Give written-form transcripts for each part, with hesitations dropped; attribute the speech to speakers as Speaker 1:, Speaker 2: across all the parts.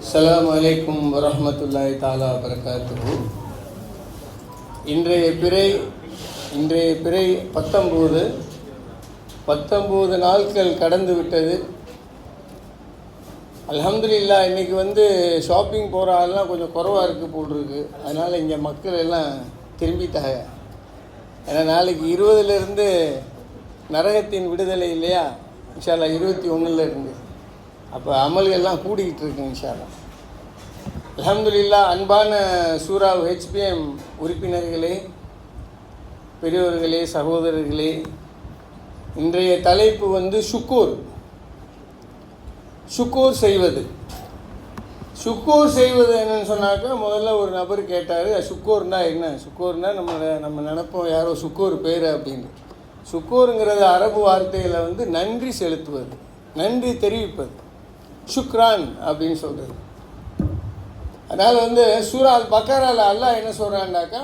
Speaker 1: அஸ்ஸலாமு அலைக்கும் வரஹ்மத்துல்லாஹி தஆலா வபரகாத்துஹு. இன்றைய பிறை 19 நாட்கள் கடந்து விட்டது. அல்ஹம்துலில்லாஹ். இன்றைக்கி ஷாப்பிங் போகிற ஆள்லாம் கொஞ்சம் குறைவாக இருக்குது போட்டிருக்கு. அதனால் இங்கே மக்கள் எல்லாம் திரும்பிட்டாங்க. ஏன்னா நாளைக்கு 20லேருந்து நரகத்தின் விடுதலை இல்லையா, இன்ஷா அல்லாஹ் 21லேருந்து. அப்போ அமல்கள்லாம் கூடிக்கிட்டு இருக்கு இன்ஷா அல்லாஹ். அல்ஹம்துலில்லாஹ். அன்பான சூரா HPM உறுப்பினர்களே, பெரியோர்களே, சகோதரர்களே, இன்றைய தலைப்பு ஷுக்கூர் செய்வது. ஷுக்கூர் செய்வது என்னன்னு சொன்னாக்கா, முதல்ல ஒரு நபர் கேட்டார், ஷுக்கூர்னா என்ன? ஷுக்கூர்னா நம்ம நினைப்போம் யாரோ ஷுக்கூர் பேர் அப்படின்னு. ஷுக்கூருங்கிறது அரபு வார்த்தையில் நன்றி செலுத்துவது, நன்றி தெரிவிப்பது, ஷுக்ரான் அப்படின்னு சொல்கிறது. அதனால் சூரா அல் பக்கரால அல்லாஹ் என்ன சொல்கிறான்னாக்கா,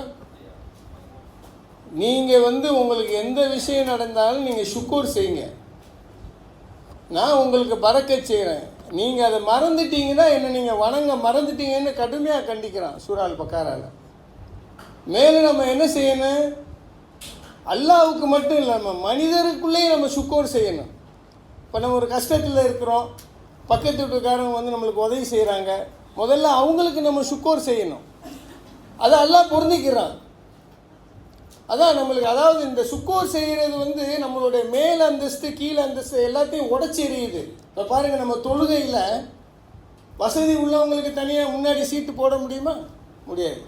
Speaker 1: நீங்கள் உங்களுக்கு எந்த விஷயம் நடந்தாலும் நீங்கள் ஷுக்கூர் செய்யுங்க, நான் உங்களுக்கு பறக்கச் செய்கிறேன். நீங்கள் அதை மறந்துட்டீங்கன்னா என்ன, நீங்கள் வணங்க மறந்துட்டீங்கன்னு கடுமையாக கண்டிக்கிறான் சூரா அல் பக்கரால. மேலும் நம்ம என்ன செய்யணும், அல்லாஹ்வுக்கு மட்டும் இல்லாமல் மனிதருக்குள்ளேயே நம்ம ஷுக்கூர் செய்யணும். இப்போ நம்ம ஒரு கஷ்டத்தில் இருக்கிறோம், பக்கத்து வீட்டுக்காரங்க நம்மளுக்கு உதவி செய்கிறாங்க, முதல்ல அவங்களுக்கு நம்ம ஷுக்கூர் செய்யணும். அதை அல்லாஹ் பொருந்திக்கிறான். அதான் நம்மளுக்கு, அதாவது இந்த ஷுக்கூர் செய்கிறது நம்மளுடைய மேல் அந்தஸ்து கீழே அந்தஸ்து எல்லாத்தையும் உடச்சி எறியுது. இப்போ பாருங்கள், நம்ம தொழுகையில் வசதி உள்ளவங்களுக்கு தனியாக முன்னாடி சீட்டு போட முடியுமா? முடியாது.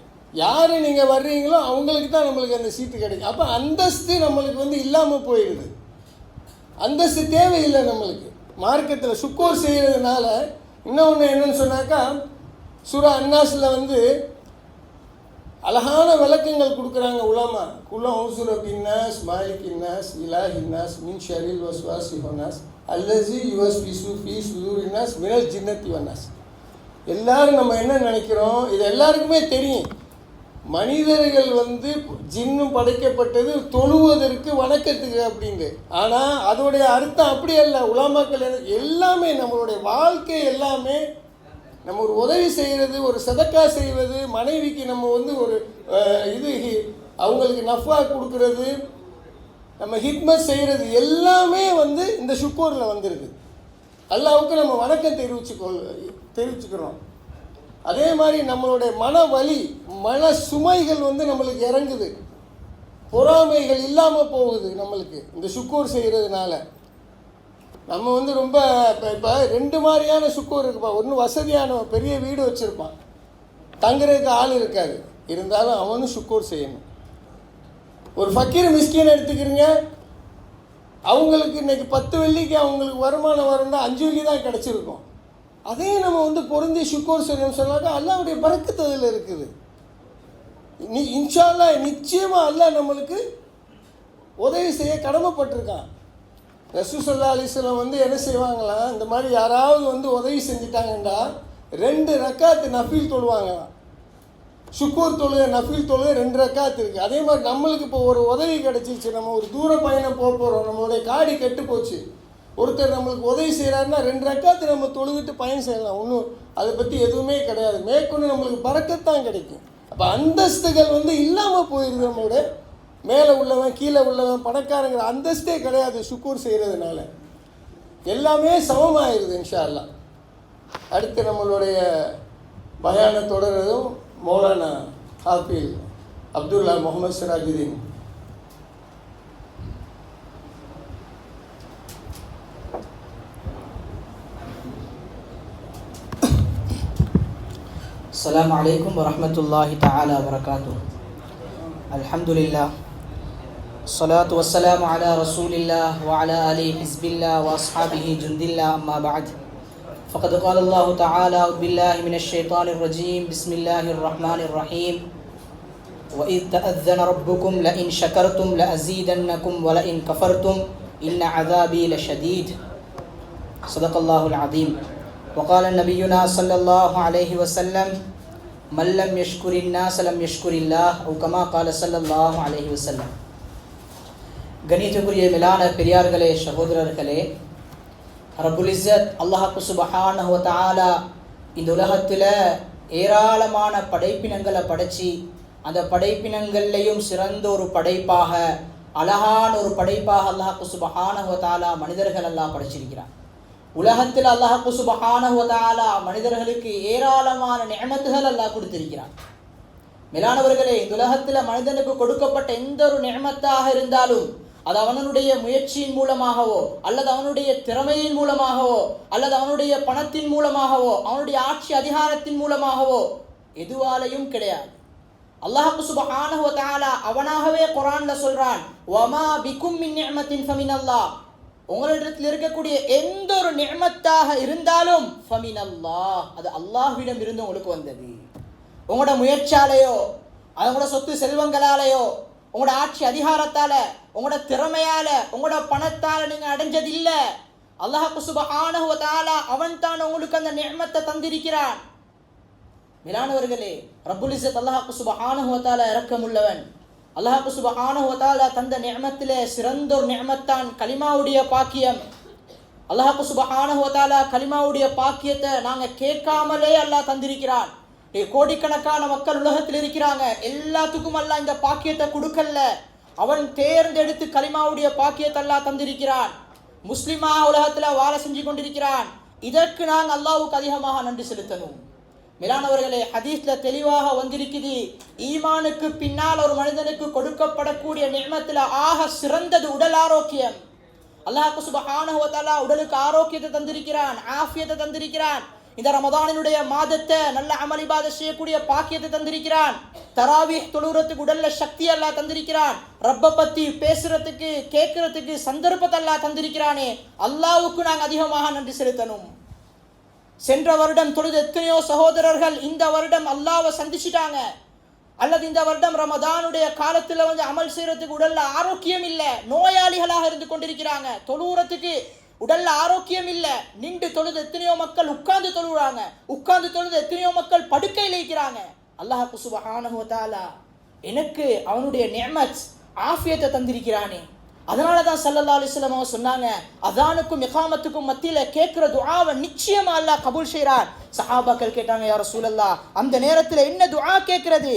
Speaker 1: யார் நீங்கள் வர்றீங்களோ அவங்களுக்கு தான் நம்மளுக்கு அந்த சீட்டு கிடைக்கும். அப்போ அந்தஸ்து நம்மளுக்கு இல்லாமல் போயிடுது. அந்தஸ்து தேவையில்லை நம்மளுக்கு. மார்க்கத்தில் ஷுக்கூர் செய்கிறதுனால இன்னொன்று என்னன்னு சொன்னாக்கா, சூரா அன்னாஸில் அழகான விளக்கங்கள் கொடுக்குறாங்க உலமா. குல்லும் ஹவுசுர பின்னாஸ் மாலிகின்னாஸ் இலாஹின்னாஸ் மின் ஷரில் வஸ்வாசி ஹன்னாஸ் அல்லஸி யுவஸ்பிசு ஃபீ சுதூரின்னாஸ் மினல் ஜின்னத்தி வன்னாஸ். எல்லாரும் நம்ம என்ன நினைக்கிறோம், இது எல்லாருக்குமே தெரியும். மனிதர்கள் ஜின்னும் படைக்கப்பட்டது தொழுவதற்கு, வணக்கத்துக்கு அப்படின்னு. ஆனால் அதோடைய அர்த்தம் அப்படி அல்ல. உலமாக்கள் எல்லாமே நம்மளுடைய வாழ்க்கை எல்லாமே நம்ம ஒரு உதவி செய்கிறது, ஒரு சதக்கா செய்வது, மனைவிக்கு நம்ம ஒரு அவங்களுக்கு நஃபா கொடுக்கறது, நம்ம ஹிட்மத் செய்கிறது எல்லாமே இந்த ஷுக்கூரில் வந்துடுது. அல்லாஹ்வுக்கு நம்ம வணக்கம் தெரிவிச்சுக்கிறோம். அதே மாதிரி நம்மளுடைய மன வலி, மன சுமைகள் நம்மளுக்கு இறங்குது, பொறாமைகள் இல்லாமல் போகுது நம்மளுக்கு இந்த ஷுக்கூர் செய்கிறதுனால. நம்ம ரொம்ப இப்போ 2 மாதிரியான ஷுக்கூர் இருக்குப்பா. ஒன்று வசதியான பெரிய வீடு வச்சுருப்பான், தங்குறதுக்கு ஆள் இருக்காது, இருந்தாலும் அவனும் ஷுக்கூர் செய்யணும். ஒரு ஃபக்கீர் மிஸ்கீன் எடுத்துக்கிறீங்க, அவங்களுக்கு இன்றைக்கி 10 வெள்ளிக்கு அவங்களுக்கு வருமானம் வரும்னா 5 வெள்ளி தான் கிடச்சிருக்கும். அதையும் நம்ம பொருந்தி ஷுக்கூர் செய்யணும்னு சொன்னாக்கா அல்லாஹ்வுடைய பரக்கத்து அதில் இருக்குது. இன்ஷா அல்லாஹ் நிச்சயமாக அல்லாஹ் நம்மளுக்கு உதவி செய்ய கடமைப்பட்டிருக்கான். ரசூல் ஸல்லல்லாஹு அலைஹி வஸல்லம் என்ன செய்வாங்களாம், இந்த மாதிரி யாராவது உதவி செஞ்சுட்டாங்கண்டா 2 ரக்காத்து நஃபீல் தொழுவாங்களாம். ஷுக்கூர் தொழுகை, நஃபீல் தொழுகை 2 ரக்காத்து இருக்குது. அதே மாதிரி நம்மளுக்கு இப்போ ஒரு உதவி கிடச்சிச்சு, நம்ம ஒரு தூர பயணம் போகிறோம், நம்மளுடைய காடி கெட்டு போச்சு, ஒருத்தர் நம்மளுக்கு உதவி செய்கிறாருன்னா 2 ரக்காத்து நம்ம தொழுதுட்டு பயன் செய்யலாம். ஒன்றும் அதை பற்றி எதுவுமே கிடையாது. மேற்கொண்டு நம்மளுக்கு பரக்கத்தான் கிடைக்கும். அப்போ அந்தஸ்துகள் இல்லாமல் போயிடுது. நம்மளுடைய மேலே உள்ளவன் கீழே உள்ளவன் பணக்காரங்கிற அந்தஸ்தே கிடையாது ஷுக்கூர் செய்கிறதுனால. எல்லாமே சமமாகிடுது இன்ஷா அல்லாஹ். அடுத்து நம்மளுடைய பயான தொடர்றதும் மௌலானா ஹாஃபில் அப்துல்லா முகமது சிராஜுதீன்.
Speaker 2: السلام عليكم ورحمة الله تعالى وبركاته. الحمد لله الصلاة والسلام على رسول الله وعلى آله حزب الله وأصحابه جند الله. أما بعد فقد قال الله تعالى أعوذ بالله من الشيطان الرجيم بسم الله الرحمن الرحيم وإذ تأذن ربكم لئن شكرتم لأزيدنكم ولئن كفرتم إن عذابي لشديد. صدق الله العظيم. وقال نبينا صلى الله عليه وسلم من لم يشكر الناس لم يشكر الله أو كما قال صلى الله عليه وسلم. கணியத்துக்குரிய மேலான பெரியார்களே, சகோதரர்களே, ரப்புல் இஸ்ஸத் அல்லாஹ் சுப்ஹானஹு வ தஆலா இந்த உலகத்தில் ஏராளமான படைப்பினங்களை படைச்சி அந்த படைப்பினங்கள்லையும் சிறந்த ஒரு படைப்பாக, அழகான ஒரு படைப்பாக அல்லாஹ் சுப்ஹானஹு வ தஆலா மனிதர்கள் எல்லாம் படைச்சிருக்கிறான். உலகத்தில் அல்லாஹ் சுப்ஹானஹு வ தஆலா மனிதர்களுக்கு ஏராளமான நிஅமத்துகள் அல்லாஹ் கொடுத்திருக்கிறான். மேலானவர்களே, இந்த உலகத்தில் மனிதனுக்கு கொடுக்கப்பட்ட எந்த ஒரு நிஅமத்தாக இருந்தாலும் அது அவனுடைய முயற்சியின் மூலமாகவோ அல்லது அவனுடைய திறமையின் மூலமாகவோ அல்லது அவனுடைய பணத்தின் மூலமாகவோ அவனுடைய ஆட்சி அதிகாரத்தின் மூலமாகவோ எதுவாலையும் கிடையாது. அல்லாஹ் சுப்ஹானஹு வ தஆலா அவனாகவே குர்ஆன்ல சொல்றான், வமா பிகும் மின் நிஅமத்தின் ஃபமினல்லாஹ். உங்களிடத்தில் இருக்கக்கூடிய எந்த ஒரு நிஅமத்தாக இருந்தாலும் ஃபமினல்லாஹ், அது அல்லாஹ்விடம் இருந்து உங்களுக்கு வந்தது. உங்களோட முயற்சியாலேயோ உங்களோட சொத்து செல்வங்களாலேயோ உங்களோட ஆட்சி அதிகாரத்தால உங்களோட திறமையால உங்களோட பணத்தால நீங்க அடைஞ்சது இல்ல. அல்லாஹ் சுப்ஹானஹு வ தஆலா அவன் தான் உங்களுக்கு அந்த நிஅமத்தை தந்திருக்கிறான். மேலானவர்களே, ரப்புல் இஸ்ஸத் அல்லாஹ் சுப்ஹானஹு வ தஆலா இரக்கமுள்ளவன். அல்லாஹ் சுப்ஹானஹு வ தஆலா தந்த நிஅமத்திலே சிறந்த ஒரு நிஅமத்தான் கலிமாவுடைய பாக்கியம். அல்லாஹ் சுப்ஹானஹு வ தஆலா கலிமாவுடைய பாக்கியத்தை நாங்க கேட்காமலே அல்லாஹ் தந்திருக்கிறான். கோடிக்கணக்கான மக்கள் உலகத்தில் இருக்கிறாங்க, எல்லாத்துக்கும் அல்லாஹ் இந்த பாக்கியத்தை கொடுக்கல. அவன் தேர்ந்தெடுத்து கலிமாவுடைய பாக்கியத்தை அல்லாஹ் தந்திருக்கிறான். முஸ்லிமா உலகத்தில் வாழ செஞ்சு கொண்டிருக்கிறான். இதற்கு நாங்கள் அல்லாஹ்வுக்கு அதிகமாக நன்றி செலுத்தணும். மேலானவர்களே, ஹதீஸ்ல தெளிவாக வந்திருக்குது, ஈமானுக்கு பின்னால் ஒரு மனிதனுக்கு கொடுக்கப்படக்கூடிய நிஅமத்துல ஆக சிறந்தது உடல் ஆரோக்கியம். அல்லாஹ் சுப்ஹானஹு வ தஆலா உடலுக்கு ஆரோக்கியத்தை தந்திருக்கிறான், ஆஃபியத்தை தந்திருக்கிறான். இந்த ரமதானினுடைய மாதத்தை நல்ல அமல் இபாதத் செய்யக்கூடிய பாக்கியத்தை தந்திருக்கிறான். தராவீஹ் தொழுறதுக்கு உடல்ல சக்தி அல்லாஹ் தந்திருக்கிறான். ரப்ப பத்தி பேசுறதுக்கு கேட்கறதுக்கு சந்தர்ப்பத்தை அல்லாஹ் தந்திருக்கிறானே, அல்லாஹ்வுக்கு நாங்கள் அதிகமாக நன்றி செலுத்தணும். சென்ற வருடம் தொழுது எத்தனையோ சகோதரர்கள் இந்த வருடம் அல்லாஹ்வை சந்திச்சிட்டாங்க, அல்லது இந்த வருடம் ரமதானுடைய காலத்துல அமல் செய்யறதுக்கு உடல்ல ஆரோக்கியம் இல்லை, நோயாளிகளாக இருந்து கொண்டிருக்கிறாங்க. தொழுறதுக்கு உடல்ல ஆரோக்கியம் இல்லை. நின்று தொழுது எத்தனையோ மக்கள் உட்கார்ந்து தொழுறாங்க, உட்கார்ந்து தொழுது எத்தனையோ மக்கள் படுக்கையில் இருக்கிறாங்க. அல்லாஹ் சுப்ஹானஹு வ தஆலா எனக்கு அவனுடைய நிஅமத் ஆஃபியத்தை தந்திருக்கிறானே. அதனால தான் ஸல்லல்லாஹு அலைஹி வஸல்லம் அவங்க சொன்னாங்க, அதானுக்கும் இகாமத்துக்கும் மத்தியில கேட்கிற துஆவை நிச்சயமா அல்லாஹ் கபூல் செய்றான். சஹாபாக்கள் கேட்டாங்க, யா ரசூலல்லாஹ், அந்த நேரத்தில் என்ன துஆ கேட்கிறது?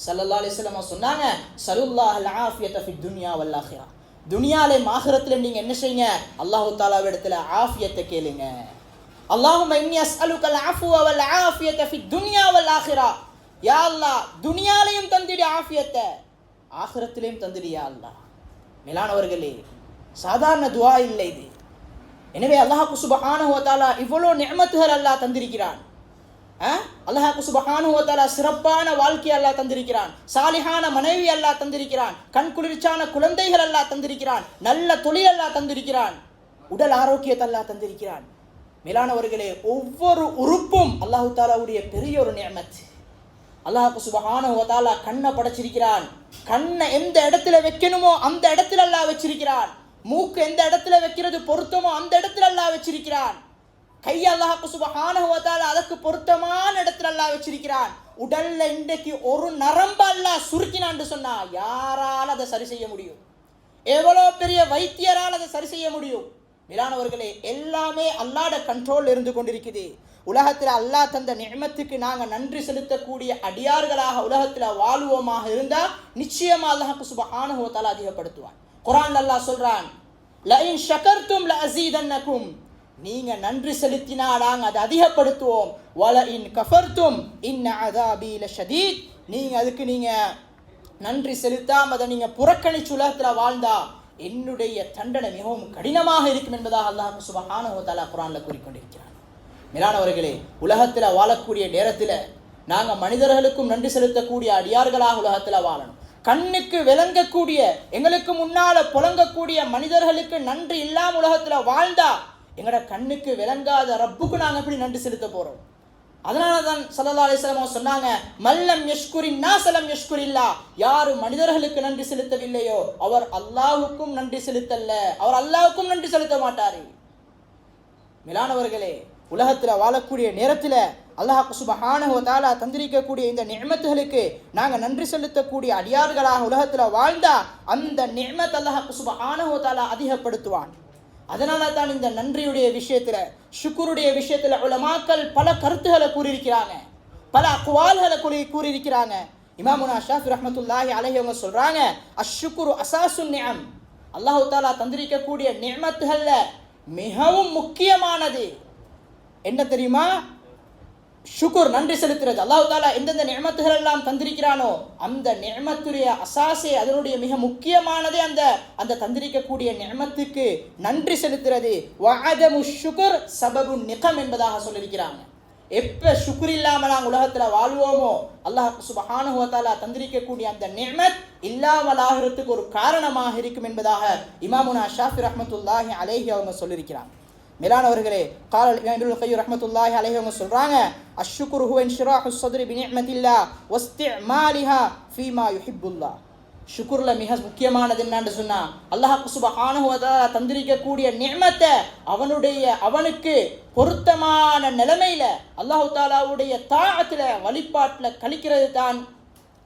Speaker 2: ஸல்லல்லாஹு அலைஹி வஸல்லம் அவங்க சொன்னாங்க, ஸல்லுல்லாஹுல் ஆஃபியத ஃபித் துன்யா வல் ஆখিরা. துனியாலே ஆகிரத்திலே நீங்க என்ன செய்யுங்க? அல்லாஹ் தஆலாவிடத்துல ஆஃபியத்தை கேளுங்க. அல்லாஹும்ம இன்னி அஸ்அலுகல் அஃப்வ வல் ஆஃபியத ஃபித் துன்யா வல் ஆখিরা. யா அல்லாஹ், துனியாலையும் தந்திடு ஆஃபியத்தை, ஆখিরাத்திலேயும் தந்திடு யா அல்லாஹ். மேலானவர்களே, சாதாரண துஆ இல்லை இது. எனவே அல்லாஹ் சுப்ஹானஹு வ தஆலா இவ்வளோ நிஅமத்துகள் அல்லாஹ் தந்திருக்கிறான். அல்லாஹ் சுப்ஹானஹு வ தஆலா சிறப்பான வாழ்க்கை அல்லாஹ் தந்திருக்கிறான், சாலிஹான மனைவி அல்லாஹ் தந்திருக்கிறான், கண் குளிர்ச்சியான குழந்தைகள் அல்லாஹ் தந்திருக்கிறான், நல்ல தொழில் அல்லாஹ் தந்திருக்கிறான், உடல் ஆரோக்கியத்தை அல்லாஹ் தந்திருக்கிறான். மேலானவர்களே, ஒவ்வொரு உறுப்பும் அல்லாஹ் தஆலாவுடைய பெரிய ஒரு நிஅமத். அல்லாஹ் சுப்ஹானஹு வ தஆலா கண்ணை படைச்சிருக்கிறான். கண்ணை எந்த இடத்துல வைக்கணுமோ அந்த இடத்துல அல்லாஹ் வச்சிருக்கிறான். மூக்கு எந்த இடத்துல வைக்கிறது பொருத்தமோ அந்த இடத்துல அல்லாஹ் வச்சிருக்கிறான். கை அல்லாஹ் சுப்ஹானஹு வ தஆலா அதற்கு பொருத்தமான இடத்துல அல்லாஹ் வச்சிருக்கிறான். உடல்ல இன்றைக்கு ஒரு நரம்பு அல்லாஹ் சுருக்கினான்னு சொன்னா யாரால அதை சரி செய்ய முடியும்? எவ்வளவு பெரிய வைத்தியரால் அதை சரி செய்ய முடியும்? மேலானவர்களே, எல்லாமே அல்லாஹ்ட கண்ட்ரோல் இருந்து கொண்டிருக்குது. உலகத்தில் அல்லாஹ் தந்த நிஅமத்துக்கு நாங்கள் நன்றி செலுத்தக்கூடிய அடியார்களாக உலகத்தில் வாழ்வோமாக இருந்தால் நிச்சயமா அல்லாஹ் சுப்ஹானஹு வ தஆலா அதிகப்படுத்துவான். குர்ஆன்ல அல்லாஹ் சொல்றான், லஇன் ஷகர்தும் லஅஸீதன்னகும். நீங்க நன்றி செலுத்தினா நாங்கள் அதை அதிகப்படுத்துவோம். வலஇன் கஃபர்தும் இன் அஸாபி லஷதீத். அதுக்கு நீங்க நன்றி செலுத்தாம அதை நீங்க புறக்கணிச்சு உலகத்தில் வாழ்ந்தா என்னுடைய தண்டனை மிகவும் கடினமாக இருக்கும் என்பதாக அல்லாஹ் சுப்ஹானஹு வ தஆலா குர்ஆன்ல கூறிக்கொண்டிருக்கிறார். மேலானவர்களே, உலகத்தில் வாழக்கூடிய நேரத்தில் நாங்கள் மனிதர்களுக்கும் நன்றி செலுத்தக்கூடிய அடியார்களாக உலகத்தில் வாழணும். கண்ணுக்கு விளங்கக்கூடிய எங்களுக்கு முன்னால புலங்கக்கூடிய மனிதர்களுக்கு நன்றி இல்லாமல் உலகத்தில் வாழ்ந்தா எங்களோட கண்ணுக்கு விளங்காத ரப்புக்கு நாங்கள் எப்படி நன்றி செலுத்த போறோம்? அதனால தான் ஸல்லல்லாஹு அலைஹி வஸல்லம் சொன்னாங்க, மல்லம் யஷ்குரின் நாஸ் லம் யஷ்குரில்லா. யாரு மனிதர்களுக்கு நன்றி செலுத்தவில்லையோ அவர் அல்லாஹ்வுக்கும் நன்றி செலுத்தல்ல, அவர் அல்லாஹ்வுக்கும் நன்றி செலுத்த மாட்டாரு. மேலானவர்களே, உலகத்தில் வாழக்கூடிய நேரத்தில் அல்லாஹ் சுப்ஹானஹு வ தஆலா தந்திரிக்கக்கூடிய இந்த நிஅமத்துகளுக்கு நாங்கள் நன்றி செலுத்தக்கூடிய அடியார்களாக உலகத்தில் வாழ்ந்தா அந்த நிஅமத் அல்லாஹ் சுப்ஹானஹு வ தஆலா அதிகப்படுத்துவான். அதனால தான் இந்த நன்றியுடைய விஷயத்துல, ஷுக்குருடைய விஷயத்துல உலமாக்கள் பல கருத்துக்களை கூறியிருக்கிறாங்க, பல அக்வால்களை கூறியிருக்கிறாங்க. இமாமுனா ஷாஃபி ரஹ்மத்துல்லாஹி அலைஹி அவங்க சொல்றாங்க, அஷ்ஷுக்குரு அஸாசுன் நிஅம், அல்லாஹ் தஆலா தந்திருக்கக்கூடிய நிஅமத்துகள்ல மிகவும் முக்கியமானது என்ன தெரியுமா? ஷுக்குர், நன்றி செலுத்துறது. அல்லாஹ் தஆலா எந்தெந்த நிஅமத்துகள் எல்லாம் தந்திருக்கிறானோ அந்த நிஅமத்துடைய அசாசே, அதனுடைய மிக முக்கியமானதே அந்த தந்திருக்கக்கூடிய நிஅமத்துக்கு நன்றி செலுத்துறது. வஅதமு ஷுக்குர் சபபுன் நிகம் என்பதாக சொல்லியிருக்கிறாங்க. எப்ப ஷுக்குர் இல்லாம நாங்கள் உலகத்துல வாழ்வோமோ அல்லாஹ் சுப்ஹானஹு வ தஆலா தந்திருக்கக்கூடிய அந்த நிஅமத் இல்லாமலாகிறதுக்கு ஒரு காரணமாக இருக்கும் என்பதாக இமாமுனா ஷாஃபி ரஹ்மத்துல்லாஹி அலைஹி அவங்க சொல்லியிருக்கிறாங்க. மேலானவர்களே, கால இமாம் இப்னுல் கய்யிம் ரஹ்மத்துல்லாஹி அலைஹி அவங்க சொல்றாங்க, அஷ்ஷுக்ரு ஹுவ இன்ஷிராஹு ஸத்ரி பிநிஅமத்தில்லாஹ் வஸ்திமாலிஹா ஃபீமா யுஹிப்புல்லாஹ். ஷுக்குர்ல மிக முக்கியமானது என்னன்னு சொன்னா, அல்லாஹ் சுப்ஹானஹு வ தஆலா தந்திருக்கக்கூடிய நிஅமத்தை அவனுக்கு பொருத்தமான நிலைமையில அல்லாஹ் தஆலாவுடைய தாஅத்துல வழிபாட்டுல கழிக்கிறது தான்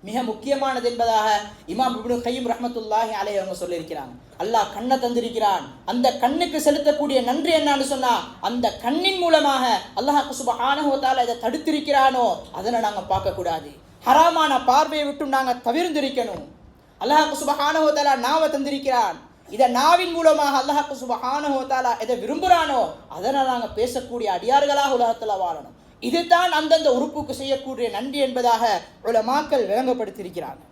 Speaker 2: மிக முக்கியமானது என்பதாக இமாம் இப்னுல் கய்யிம் ரஹ்மத்துல்லாஹி அலைஹி அவங்க சொல்லியிருக்கிறாங்க. அல்லாஹ் கண்ணை தந்திருக்கிறான், அந்த கண்ணுக்கு செலுத்தக்கூடிய நன்றி என்னன்னு சொன்னா, அந்த கண்ணின் மூலமாக அல்லாஹ் சுப்ஹானஹு வ தஆலா இதை தடுத்திருக்கிறானோ அதனை நாங்க பார்க்க கூடாது. ஹராமான பார்வையை விட்டு நாங்க தவிர்ந்திருக்கணும். அல்லாஹ் சுப்ஹானஹு வ தஆலா நாவை தந்திருக்கிறான், இதை நாவின் மூலமாக அல்லாஹ் சுப்ஹானஹு வ தஆலா எதை விரும்புகிறானோ அதனை நாங்க பேசக்கூடிய அடியார்களாக உலகத்துல வாழணும். இதுதான் அந்தந்த உறுப்புக்கு செய்யக்கூடிய நன்றி என்பதாக உலமாக்கள் விளங்கப்படுத்தியிருக்கிறாங்க.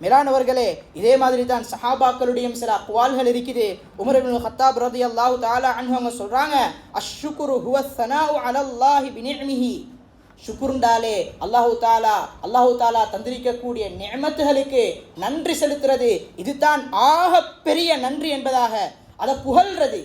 Speaker 2: மேலானவர்களே, இதே மாதிரி தான் சஹாபாக்களுடைய சில அக்வால்கள் இருக்குது. உமர் இப்னுல் கத்தாப் ரலியல்லாஹு தஆலா அன்ஹு அவங்க சொல்றாங்க, அஷ்ஷுக்ரு ஹுவ ஸனாஉ அலல்லாஹி பிநிஅமிஹி. ஷுக்குர்ண்டாலே அல்லாஹு தாலா தந்திருக்கக்கூடிய நிஅமத்துகளுக்கு நன்றி செலுத்துறது, இதுதான் ஆக பெரிய நன்றி என்பதாக, அதை புகழ்றது,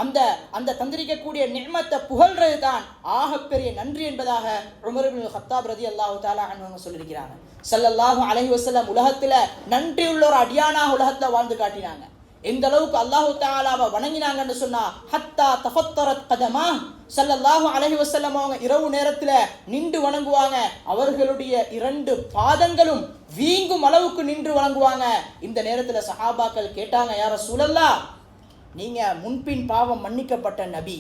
Speaker 2: அந்த தந்திரிக்கக்கூடிய நிஅமத்தை புகழ்றது தான் ஆகப்பெரிய நன்றி என்பதாக உமர் இப்னுல் கத்தாப் ரலியல்லாஹு தஆலா அன்ஹு சொல்லியிருக்கிறாங்க. ஸல்லல்லாஹு அலைஹி வஸல்லம் உலகத்துல நன்றி உள்ள ஒரு அடியானாக உலகத்துல வாழ்ந்து காட்டினாங்க. எந்த அளவுக்கு அல்லாஹு தஆலாவை வணங்கினாங்கன்னு சொன்னா, ஹத்தா தஃபத்தரத் கதமா, ஸல்லல்லாஹு அலைஹி வஸல்லம் அவங்க இரவு நேரத்துல நின்று வணங்குவாங்க, அவர்களுடைய 2 பாதங்களும் வீங்கும் அளவுக்கு நின்று வணங்குவாங்க. இந்த நேரத்துல சஹாபாக்கள் கேட்டாங்க, யா ரசூலல்லாஹ், நீங்க முன்பின் பாவம் மன்னிக்கப்பட்ட நபி,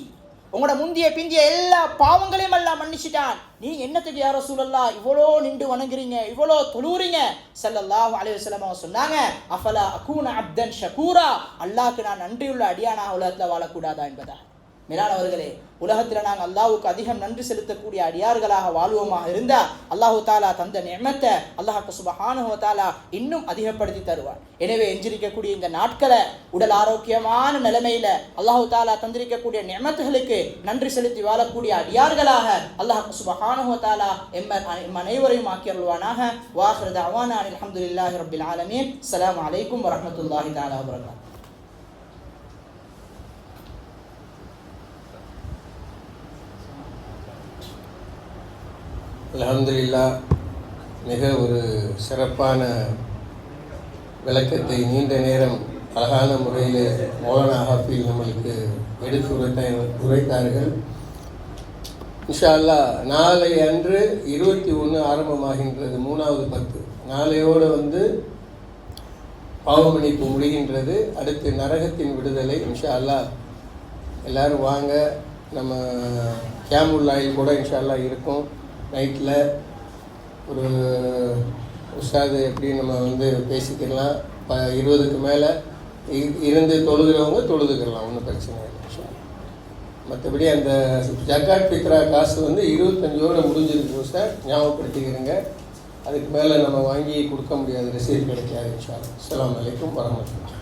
Speaker 2: உங்களோட முந்திய பிந்திய எல்லா பாவங்களையும் எல்லாம் மன்னிச்சிட்டான், நீங்க என்னத்துக்கு யா ரசூலல்லாஹ் இவ்வளோ நின்று வணங்குறீங்க, இவ்வளோ தொழுறீங்க? ஸல்லல்லாஹு அலைஹி வஸல்லம் அவங்க சொன்னாங்க, அஃபலா அகூன அப்தன் ஷகூரா, அல்லாஹ்க்கு நான் நன்றியுள்ள அடியானாக உலகத்தில் வாழக்கூடாதா என்பதா. மேலானவர்களே, உலகத்தில் நாங்கள் அல்லாஹ்வுக்கு அதிகம் நன்றி செலுத்தக்கூடிய அடியார்களாக வாழ்வோமாக இருந்தால் அல்லாஹு தாலா தந்த நிஅமத்தை அல்லாஹ் சுப்ஹானஹு வ தஆலா இன்னும் அதிகப்படுத்தி தருவார். எனவே எஞ்சிருக்கக்கூடிய இந்த நாட்களை உடல் ஆரோக்கியமான நிலைமையில அல்லாஹு தாலா தந்திருக்கக்கூடிய நிஅமத்துகளுக்கு நன்றி செலுத்தி வாழக்கூடிய அடியார்களாக அல்லாஹ் சுப்ஹானஹு வ தஆலா எம் அனைவரையும் ஆக்கியருள்வானாக. வாஹிரு தஅவானா அல்ஹம்துலில்லாஹி ரப்பில் ஆலமீன். அஸ்ஸலாமு அலைக்கும் வரஹ்மத்துல்லாஹி தஆலா வபரகாத்துஹு.
Speaker 1: அல்ஹம்துலில்லாஹ், மிக ஒரு சிறப்பான விளக்கத்தை நீண்ட நேரம் அழகான முறையில் மௌலானா ஹாஃபிஸ் நம்மளுக்கு எடுத்து உரைத்தார்கள். இன்ஷா அல்லாஹ் நாளை அன்று 21 ஆரம்பமாகின்றது, 3வது 10. நாளையோடு பாவமன்னிப்பு முடிகின்றது. அடுத்து நரகத்தின் விடுதலை. இன்ஷா அல்லாஹ் எல்லோரும் வாங்க. நம்ம கியாமுல்லாயில் கூட இன்ஷா அல்லாஹ் இருக்கும். நைட்டில் ஒரு உஸ்தாது எப்படி நம்ம பேசிக்கலாம். 20க்கு மேலே இருந்து தொழுகிறவங்க தொழுதுக்கலாம், ஒன்றும் பிரச்சனை இல்லை. மற்றபடி அந்த ஜக்காத் ஃபித்ரா காசு 25ஓட முடிஞ்சிருக்கு சார், ஞாபகப்படுத்திக்கிறேங்க. அதுக்கு மேலே நம்ம வாங்கி கொடுக்க முடியாது, ரசீது கிடைக்காது. இன்ஷா அல்லாஹ். அஸ்ஸலாமு அலைக்கும் வரஹ்மத்துல்லாஹ்.